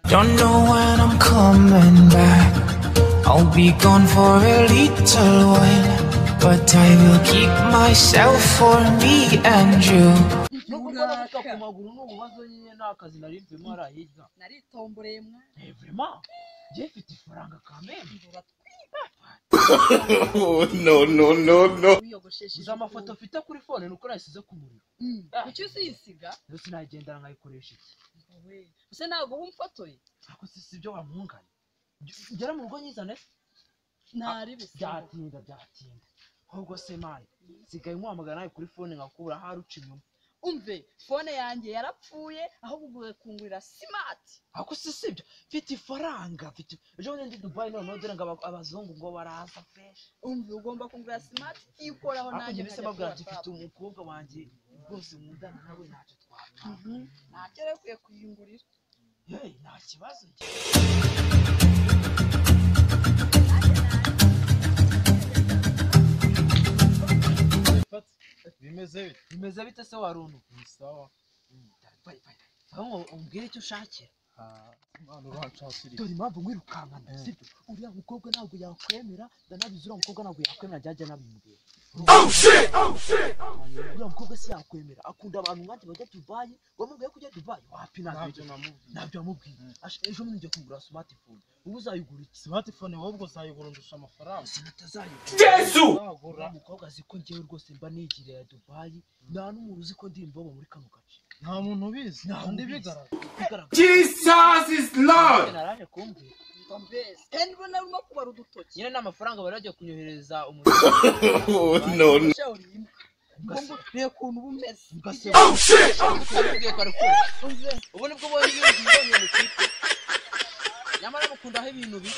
Don't know when I'm coming back. I'll be gone for a little while, but I will keep myself for me and you. No, no, no, no. Uzama foto fita kuri phone nuko nasize ku muriro. Kuki usisiga? Ndose nagendera nkayikoresha iki? Use nago umfotoye. Ako sibyo wamungana. Ngera mu rugo nyizane. Ntari bise. Byatinda. Ahubwo se mani. Sigaye nkwamagana nawe kuri phone ngakubura haruca inyuma. Umve, phone yanjye yarapfuye ahubwo uguye kungurira smart. Ako sibyo. Fiti faranga, fiti. Ejo ndi Dubai none dore ngo abazungu ngo baraza fresh. Umve ugomba kungurira smart ikoraho nanjye nje babwira ati fiti umukobwa wanjye rwose mundana nawe ntacyo twapfa. Ntacyo rekwiye kuyingurira. Hey, nta kibazo. Bimeze bite se waruntu? Sawa. Aho umbwire icyo ushakira. Mwana uranshakira. Dore impamvu mwirukankana sibyo? Uriya mukobwa ntabwo yakwemera, ndanabizura mukobwa ntabwo yakwemera jyaje nabimbwira. Oh shit! Uriya mukobwa si yakwemera, akunda abantu nkanje bajya Dubai, wamubwiye kujya Dubai, wapi ntabyo namubwiye. Ejo muri ngiye kugura smartphone. Ubu uzayigura iki? Smartphone wowe ubwo uzayigura ndusha amafaranga. Sinatazayigura. Yesu! Umukobwa aziko ngiye rwose mba nigiriye Dubai, nta n'umuntu uzi ko ndi imbobo muri kano gace. Nta muntu ubizi kandi bigaragara. Jesus is Lord! Naraje kumbwira. Mbese kandi bona urimo kubara udutoki. Nyine n'amafaranga baragiye kunyohereza No, no. Ngomba reka kuntu bumeze. Oh shit! Ubu nibwo boye ibintu byonyine kipe. Nyamara mukunda aho ibintu bi.